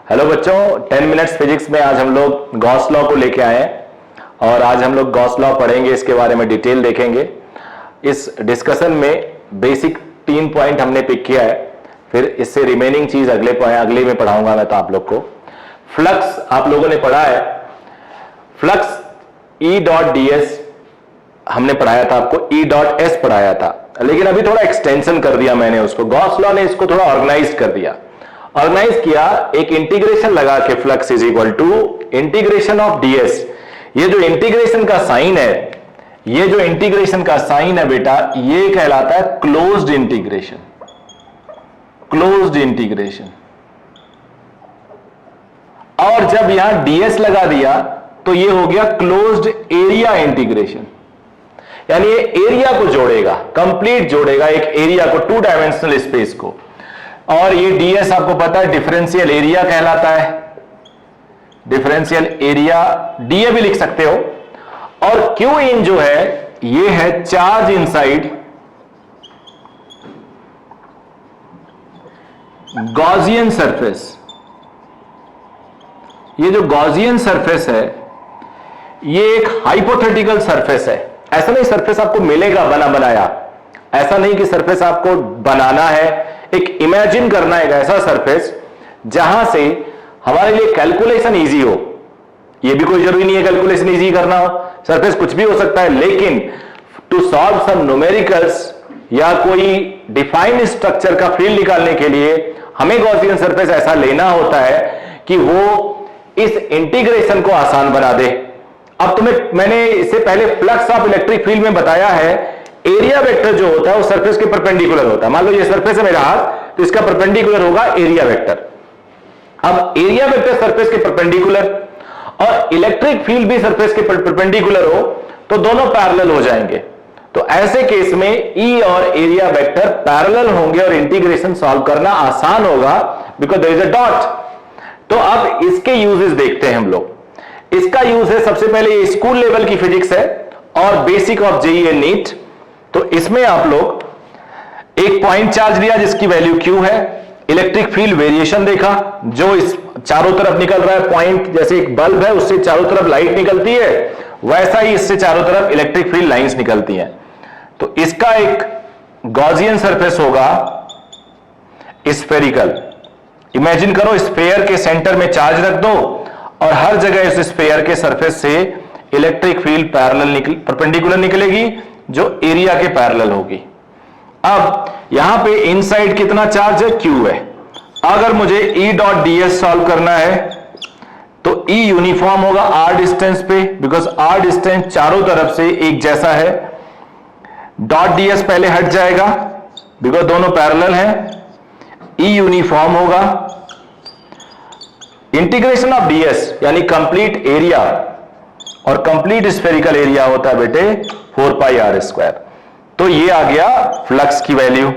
Hello बच्चों, 10 minutes physics में आज हम लोग गॉस लॉ को लेके आए हैं और आज हम लोग गॉस लॉ पढ़ेंगे, इसके बारे में डिटेल देखेंगे। इस डिस्कशन में बेसिक 3 पॉइंट हमने पिक किया है, फिर इससे रिमेनिंग चीज अगले में पढ़ाऊंगा मैं तो आप लोग को। फ्लक्स आप लोगों ने पढ़ा है, flux E dot D S हमने पढ़ाया था आपको, ई डॉट एस पढ़ाया था, लेकिन अभी थोड़ा एक्सटेंशन कर दिया मैंने उसको। गॉस लॉ ने इसको थोड़ा ऑर्गेनाइज कर दिया, ऑर्गेनाइज किया, एक इंटीग्रेशन लगा के flux is equal to integration of ds. ये जो इंटीग्रेशन का साइन है, ये जो इंटीग्रेशन का साइन है बेटा, ये कहलाता है क्लोज्ड इंटीग्रेशन। Closed integration. और जब यहां डीएस लगा दिया तो ये हो गया क्लोज्ड एरिया इंटीग्रेशन, यानी ये एरिया को जोड़ेगा, कंप्लीट जोड़ेगा एक एरिया को, 2 डायमेंशनल स्पेस को। और ये डीएस आपको पता है डिफरेंशियल एरिया कहलाता है, डिफरेंशियल एरिया डीए भी लिख सकते हो। और क्यू इन जो है ये है चार्ज इनसाइड गॉसियन सरफेस। ये जो गॉसियन सरफेस है ये एक हाइपोथेटिकल सरफेस है, ऐसा नहीं सरफेस आपको मिलेगा बना बनाया, ऐसा नहीं कि सरफेस आपको बनाना है। एक इमेजिन करना है एक ऐसा सरफेस जहां से हमारे लिए कैलकुलेशन इजी हो। यह भी कोई जरूरी नहीं है कैलकुलेशन इजी करना हो, सरफेस कुछ भी हो सकता है, लेकिन टू सॉल्व सम न्यूमेरिकल्स या कोई डिफाइंड स्ट्रक्चर का फील्ड निकालने के लिए हमें गॉसियन सरफेस ऐसा लेना होता है कि वो इस इंटीग्रेशन को आसान बना दे। अब मैंने इससे पहले फ्लक्स ऑफ इलेक्ट्रिक फील्ड में बताया है, एरिया वेक्टर जो होता है वो सरफेस के परपेंडिकुलर होता है। मान लो ये सरफेस है मेरा हाथ, तो इसका परपेंडिकुलर होगा एरिया वेक्टर। अब एरिया वेक्टर सरफेस के परपेंडिकुलर और इलेक्ट्रिक फील्ड भी सरफेस के परपेंडिकुलर हो तो दोनों पैरेलल हो जाएंगे। तो ऐसे केस में ई और एरिया वेक्टर पैरेलल होंगे और इंटीग्रेशन सॉल्व करना आसान होगा, because there is a dot. तो अब इसके यूजेस देखते हैं हम लोग। इसका यूज है, सबसे पहले ये स्कूल लेवल की फिजिक्स है और basic of JEE and NEET. तो इसमें आप लोग एक पॉइंट चार्ज लिया जिसकी वैल्यू Q है, इलेक्ट्रिक फील्ड वेरिएशन देखा जो इस चारों तरफ निकल रहा है, पॉइंट जैसे एक बल्ब है उससे चारों तरफ लाइट निकलती है, वैसा ही इससे चारों तरफ इलेक्ट्रिक फील्ड लाइंस निकलती हैं। तो इसका एक गॉसियन सरफेस होगा स्फेरिकल। इमेजिन करो स्फेयर के सेंटर में चार्ज रख दो और हर जगह इस स्फेयर के सरफेस से इलेक्ट्रिक फील्ड परपेंडिकुलर निकलेगी जो एरिया के पैरेलल होगी। अब यहां पे इनसाइड कितना चार्ज है, Q है। अगर मुझे E डॉट ds सॉल्व करना है तो E यूनिफॉर्म होगा R डिस्टेंस पे, बिकॉज R डिस्टेंस चारों तरफ से एक जैसा है। डॉट ds पहले हट जाएगा बिकॉज दोनों पैरेलल हैं। E यूनिफॉर्म होगा, इंटीग्रेशन ऑफ ds यानी कंप्लीट एरिया, और कंप्लीट स्फेरिकल एरिया होता है बेटे 4 पाई r स्क्वायर। तो ये आ गया फ्लक्स की वैल्यू,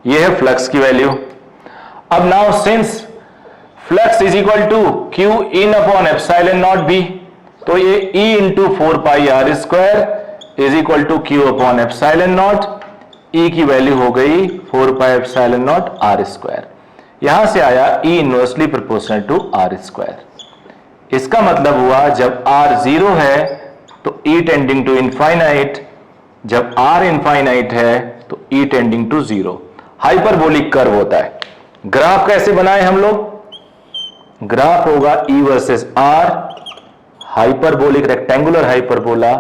ये है फ्लक्स की वैल्यू। अब now since flux is equal to Q in upon epsilon naught B, तो ये E into 4 pi r square is equal to Q upon epsilon not. E की वैल्यू हो गई 4 pi epsilon naught r square. यहां से आया E inversely proportional to r square. इसका मतलब हुआ जब r 0 है तो E टेंडिंग टू इनफाइनाइट, जब r इनफाइनाइट है तो E tending to 0। Hyperbolic curve होता है। ग्राफ कैसे बनाए हम लोग, ग्राफ होगा E versus R, hyperbolic rectangular hyperbola,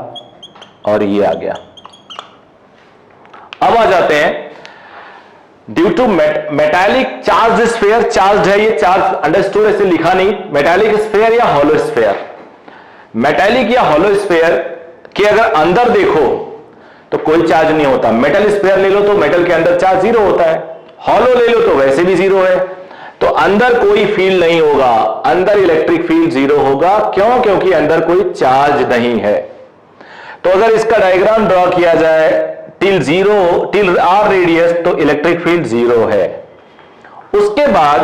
और ये आ गया। अब आ जाते हैं due to metallic charge sphere, charge है ये, चार्ज अंडरस्टूड ऐसे लिखा नहीं, मेटालिक स्फेयर या हॉलो स्फेयर। मेटालिक या हॉलो स्फेयर के अगर अंदर देखो तो कोई चार्ज नहीं होता। मेटल स्फेयर ले लो तो मेटल के अंदर चार्ज 0 होता है, हॉलो ले लो तो वैसे भी 0 है, तो अंदर कोई फील्ड नहीं होगा, अंदर इलेक्ट्रिक फील्ड 0 होगा। क्यों? क्योंकि अंदर कोई चार्ज नहीं है। तो अगर इसका डायग्राम ड्रॉ किया जाए टिल r रेडियस तो इलेक्ट्रिक फील्ड 0 है। उसके बाद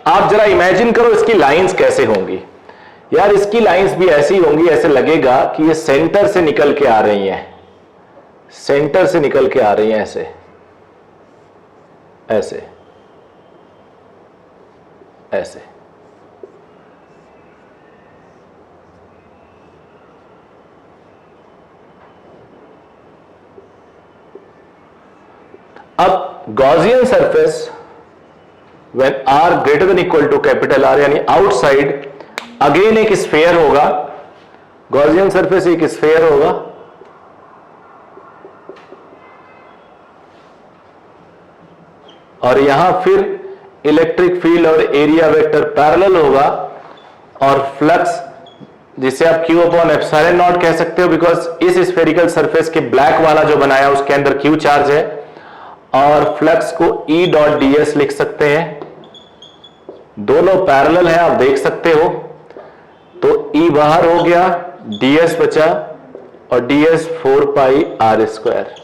आप जरा इमेजिन करो इसकी लाइंस कैसे होंगी। यार इसकी लाइंस भी ऐसी होंगी, ऐसे लगेगा कि ये सेंटर से निकल के आ रही हैं, सेंटर से निकल के आ रही हैं, ऐसे ऐसे ऐसे। Gaussian surface when r greater than equal to capital R, यानी आउटसाइड अगेन एक स्फेयर होगा, गॉसियन सरफेस एक स्फेयर होगा, और यहां फिर इलेक्ट्रिक फील्ड और एरिया वेक्टर पैरेलल होगा, और फ्लक्स जिसे आप Q अपॉन एप्सिलॉन नॉट कह सकते हो, बिकॉज इस स्फेरिकल सरफेस के ब्लैक वाला जो बनाया उसके अंदर Q चार्ज है, और फ्लक्स को E डॉट ds लिख सकते हैं, दोनों पैरेलल है आप देख सकते हो, तो E बाहर हो गया, ds बचा, और ds 4 पाई r स्क्वायर।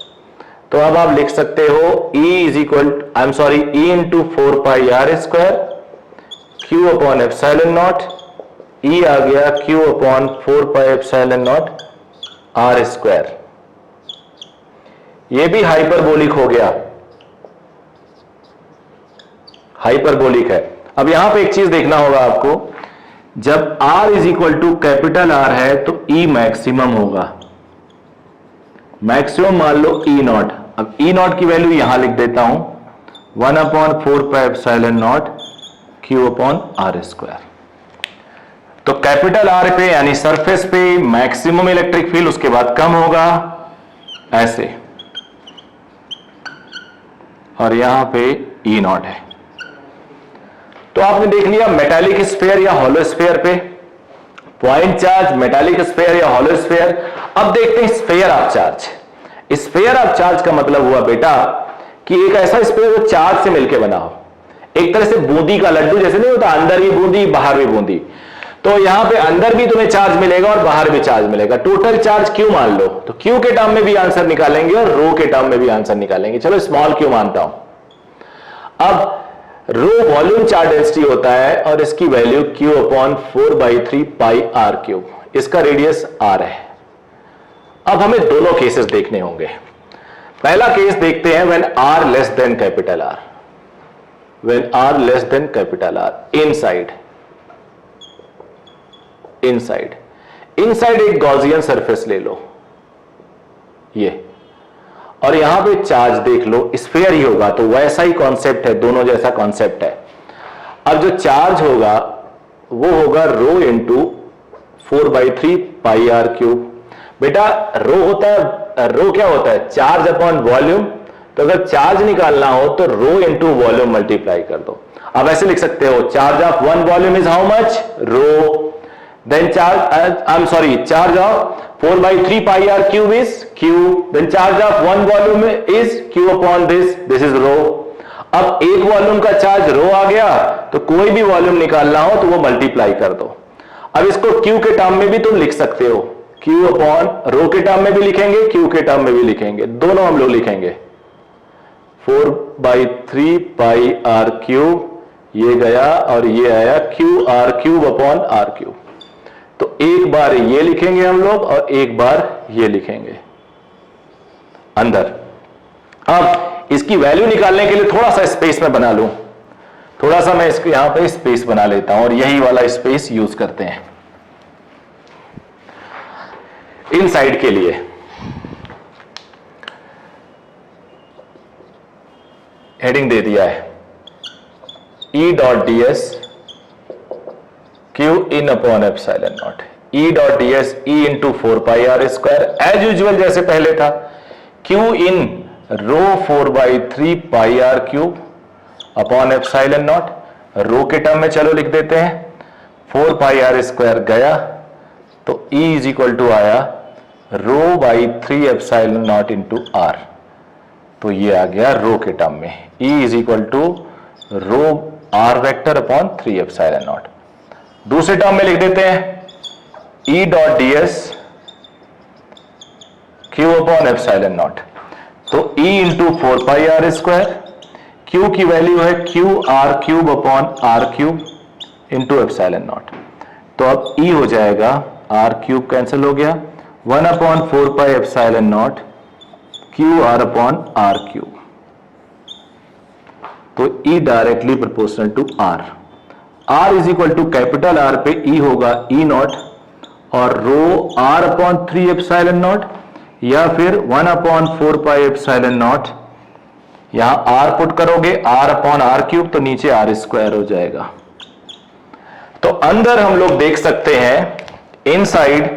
तो अब आप लिख सकते हो E is equal E into 4 pi r square, Q upon epsilon not, E आ गया Q upon 4 pi epsilon naught r square. ये भी हाइपरबोलिक हो गया, हाइपरबोलिक है। अब यहां पे एक चीज देखना होगा आपको, जब r is equal to capital R है तो E मैक्सिमम होगा, मैक्सिमम मान लो E नॉट। अब E नॉट की वैल्यू यहां लिख देता हूं 1 upon 4 pi epsilon naught Q upon r square. तो कैपिटल R पे यानी सरफेस पे मैक्सिमम इलेक्ट्रिक फील्ड, उसके बाद कम होगा ऐसे, और यहां पे E नॉट है। तो आपने देख लिया मेटालिक स्फीयर या हॉलो स्फीयर पे पॉइंट चार्ज, मेटालिक स्फीयर या हॉलो स्फीयर। अब देखते हैं sphere of charge. Sphere of charge का मतलब हुआ बेटा कि एक ऐसा स्फीयर जो चार्ज से मिलकर बना हो, एक तरह से बूंदी का लड्डू जैसे नहीं होता, अंदर भी बूंदी बाहर भी बूंदी, तो यहां पे अंदर भी तुम्हें चार्ज मिलेगा और बाहर भी चार्ज मिलेगा। टोटल चार्ज Q मान लो, तो Q के टर्म में भी आंसर निकालेंगे और रो के टर्म में भी आंसर निकालेंगे। चलो स्मॉल q मानता हूं। अब रो वॉल्यूम चार्ज डेंसिटी होता है और इसकी value Q upon 4/3 pi r cube, इसका रेडियस r है। अब हमें दोनों केसेस देखने होंगे। पहला केस देखते हैं when r less than capital R, when r less than capital R, inside inside एक गॉसियन सरफेस ले लो ये, और यहां पे चार्ज देख लो, स्फीयर ही होगा तो वैसा ही कॉन्सेप्ट है, दोनों जैसा कॉन्सेप्ट है। अब जो चार्ज होगा वो होगा rho into 4/3 pi r cube. बेटा रो होता है, रो क्या होता है, चार्ज अपॉन वॉल्यूम। तो अगर चार्ज निकालना हो तो रो इंटू वॉल्यूम मल्टीप्लाई कर दो। अब ऐसे लिख सकते हो charge of one volume is how much, rho, then charge of 4/3 pi r cube is Q, then charge of one volume is Q upon this is rho। अब एक volume का चार्ज रो आ गया तो कोई भी वॉल्यूम निकालना हो तो वो मल्टीप्लाई कर दो। अब इसको Q के टर्म में भी तुम लिख सकते हो, Q अपॉन रो के टर्म में भी लिखेंगे, Q के टर्म में भी लिखेंगे, दोनों हम लोग लिखेंगे। 4/3 पाई r क्यूब ये गया और ये आया Q r cube upon r cube. तो एक बार ये लिखेंगे हम लोग और एक बार ये लिखेंगे अंदर। अब इसकी वैल्यू निकालने के लिए थोड़ा सा स्पेस में बना लूं, थोड़ा सा मैं इसको यहां पे स्पेस बना लेता हूं और यही वाला स्पेस यूज करते हैं इनसाइड के लिए। हेडिंग दे दिया है E dot ds Q in upon epsilon not, E dot ds E into 4 pi r square, as usual जैसे पहले था, Q in rho 4/3 pi r cube upon epsilon not, rho के टर्म में चलो लिख देते हैं 4 पाई r स्क्वायर गया तो E इज इक्वल टू आया rho by 3 epsilon not into r, तो ये आ गया रो के टर्म में, E is equal to rho r vector upon 3 epsilon naught. दूसरे टर्म में लिख देते हैं E dot ds Q upon epsilon naught, तो E into 4 pi r square, Q की वैल्यू है Q r cube upon r cube into epsilon naught. तो अब E हो जाएगा r क्यूब कैंसिल हो गया, 1 upon 4 pi epsilon naught Q r upon r cube, तो E directly proportional to R। R is equal to capital R पे E होगा E naught और rho R upon 3 epsilon naught या फिर 1 upon 4 pi epsilon naught, यहां R put करोगे, R upon R cube, तो नीचे आर स्क्वायर हो जाएगा। तो अंदर हम लोग देख सकते हैं inside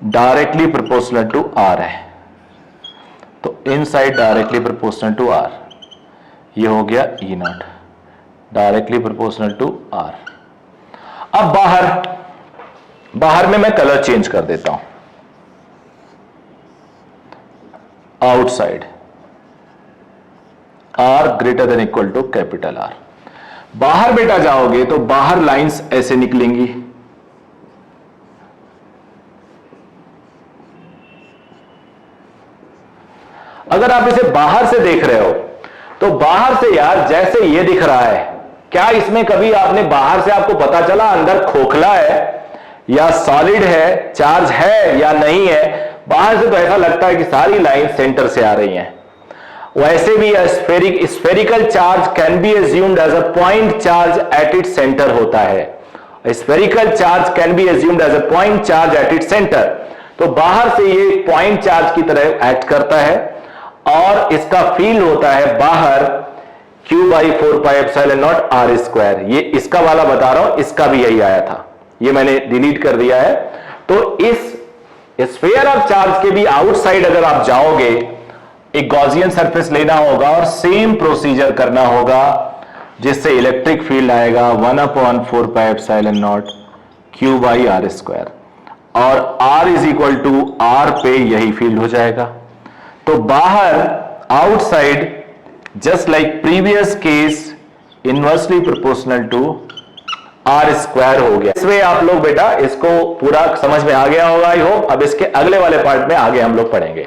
directly proportional to R है, तो inside directly proportional to R, ये हो गया E not directly proportional to R. अब बाहर में मैं कलर चेंज कर देता हूं, outside R greater than equal to capital R. बाहर बेटा जाओगे तो बाहर लाइंस ऐसे निकलेंगी, अगर आप इसे बाहर से देख रहे हो तो बाहर से यार जैसे ये दिख रहा है, क्या इसमें कभी आपने बाहर से आपको पता चला अंदर खोखला है या सॉलिड है, चार्ज है या नहीं है? बाहर से तो ऐसा लगता है कि सारी लाइन सेंटर से आ रही हैं। वैसे भी spherical charge can be assumed as a point charge at its centre होता है। Spherical charge can be assumed as a point charge at its centre. तो बाहर से ये पॉइंट चार्ज की तरह एक्ट करता है और इसका फील्ड होता है बाहर Q by 4 pi epsilon naught r square. ये इसका वाला बता रहा हूं, इसका भी यही आया था, ये मैंने डिलीट कर दिया है। तो इस स्फीयर ऑफ चार्ज के भी आउटसाइड अगर आप जाओगे, एक गॉसियन सरफेस लेना होगा और सेम प्रोसीजर करना होगा, जिससे इलेक्ट्रिक फील्ड आएगा 1/4 pi epsilon naught Q by r square, और R is equal to R पे यही फील्ड हो जाएगा। तो बाहर outside just like previous case inversely proportional to r square हो गया। इसमें आप लोग बेटा इसको पूरा समझ में आ गया होगा, आई होप। अब इसके अगले वाले पार्ट में आगे हम लोग पढ़ेंगे।